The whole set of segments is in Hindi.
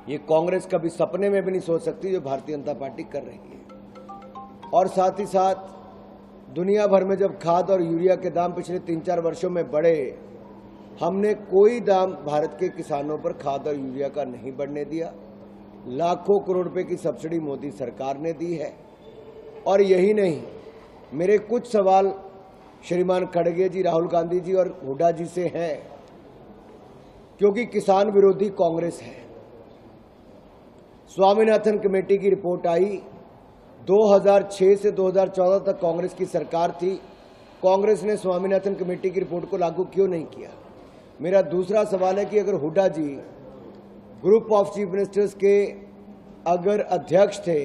ये कांग्रेस कभी सपने में भी नहीं सोच सकती जो भारतीय जनता पार्टी कर रही है। और साथ ही साथ दुनिया भर में जब खाद और यूरिया के दाम पिछले 3-4 वर्षों में बढ़े, हमने कोई दाम भारत के किसानों पर खाद और यूरिया का नहीं बढ़ने दिया। लाखों करोड़ रुपए की सब्सिडी मोदी सरकार ने दी है। और यही नहीं, मेरे कुछ सवाल श्रीमान खड़गे जी, राहुल गांधी जी और हुड्डा जी से हैं, क्योंकि किसान विरोधी कांग्रेस है। स्वामीनाथन कमेटी की रिपोर्ट आई, 2006 से 2014 तक कांग्रेस की सरकार थी। कांग्रेस ने स्वामीनाथन कमेटी की रिपोर्ट को लागू क्यों नहीं किया? मेरा दूसरा सवाल है कि अगर हुड्डा जी ग्रुप ऑफ चीफ मिनिस्टर्स के अगर अध्यक्ष थे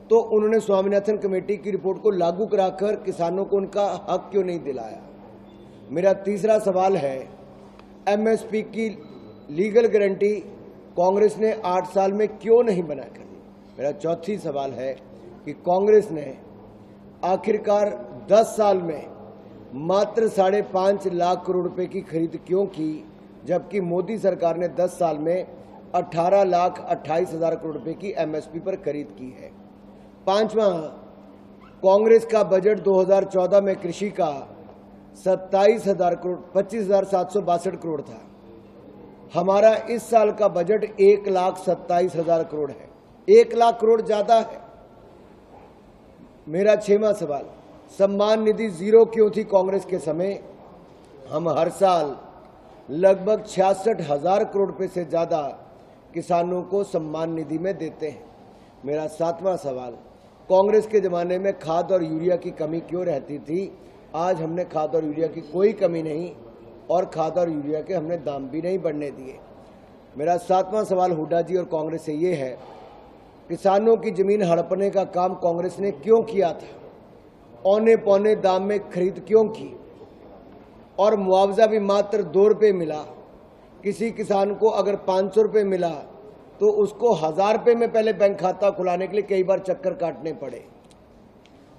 तो उन्होंने स्वामीनाथन कमेटी की रिपोर्ट को लागू कराकर किसानों को उनका हक क्यों नहीं दिलाया? मेरा तीसरा सवाल है, एमएसपी की लीगल गारंटी कांग्रेस ने 8 साल में क्यों नहीं बना कर दी? मेरा चौथी सवाल है कि कांग्रेस ने आखिरकार 10 साल में मात्र 5.5 लाख करोड़ रुपए की खरीद क्यों की, जबकि मोदी सरकार ने 10 साल में 18,28,000 करोड़ रुपए की एमएसपी पर खरीद की है। पांचवा, कांग्रेस का बजट 2014 में कृषि का 27,000 करोड़ 25,762 करोड़ था। हमारा इस साल का बजट 1,27,000 करोड़ है, 1 लाख करोड़ ज्यादा है। मेरा 6वां सवाल, सम्मान निधि जीरो क्यों थी कांग्रेस के समय? हम हर साल लगभग 66,000 करोड़ रुपए से ज्यादा किसानों को सम्मान निधि में देते हैं। मेरा 7वां सवाल, कांग्रेस के जमाने में खाद और यूरिया की कमी क्यों रहती थी? आज हमने खाद और यूरिया की कोई कमी नहीं और खाद और यूरिया के हमने दाम भी नहीं बढ़ने दिए। मेरा 7वां सवाल हुड्डा जी और कांग्रेस से ये है, किसानों की जमीन हड़पने का काम कांग्रेस ने क्यों किया था? औने पौने दाम में खरीद क्यों की? और मुआवजा भी मात्र 2 रुपये मिला। किसी किसान को अगर 500 रुपये मिला तो उसको 1000 रुपये में पहले बैंक खाता खुलाने के लिए कई बार चक्कर काटने पड़े।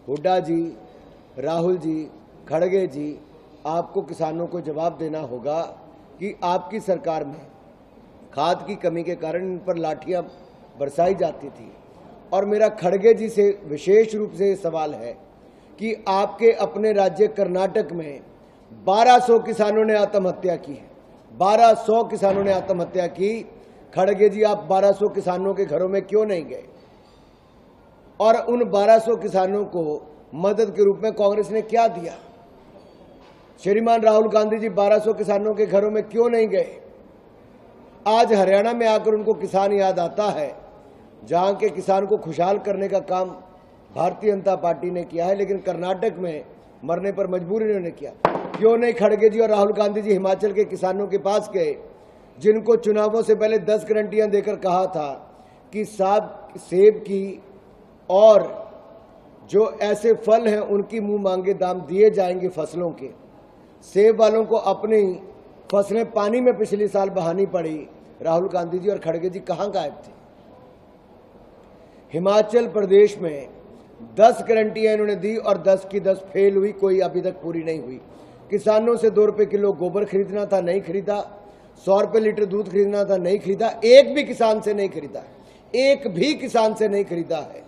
हुड्डा जी, राहुल जी, खड़गे जी, आपको किसानों को जवाब देना होगा कि आपकी सरकार में खाद की कमी के कारण इन पर लाठियां बरसाई जाती थी। और मेरा खड़गे जी से विशेष रूप से सवाल है कि आपके अपने राज्य कर्नाटक में 1200 किसानों ने आत्महत्या की है। 1200 किसानों ने आत्महत्या की। खड़गे जी, आप 1200 किसानों के घरों में क्यों नहीं गए? और उन 1200 किसानों को मदद के रूप में कांग्रेस ने क्या दिया? श्रीमान राहुल गांधी जी 1200 किसानों के घरों में क्यों नहीं गए? आज हरियाणा में आकर उनको किसान याद आता है, जहां के किसान को खुशहाल करने का काम भारतीय जनता पार्टी ने किया है, लेकिन कर्नाटक में मरने पर मजबूर इन्होंने किया। क्यों नहीं खड़गे जी और राहुल गांधी जी हिमाचल के किसानों के पास गए, जिनको चुनावों से पहले 10 गारंटियां देकर कहा था कि सेब की और जो ऐसे फल हैं उनकी मुंह मांगे दाम दिए जाएंगे फसलों के। सेब वालों को अपनी फसलें पानी में पिछले साल बहानी पड़ी। राहुल गांधी जी और खड़गे जी कहां गायब थे? हिमाचल प्रदेश में 10 गारंटियां इन्होंने दी और 10 की 10 फेल हुई, कोई अभी तक पूरी नहीं हुई। किसानों से 2 रुपए किलो गोबर खरीदना था, नहीं खरीदा। 100 रुपए लीटर दूध खरीदना था, नहीं खरीदा। एक भी किसान से नहीं खरीदा, एक भी किसान से नहीं खरीदा है।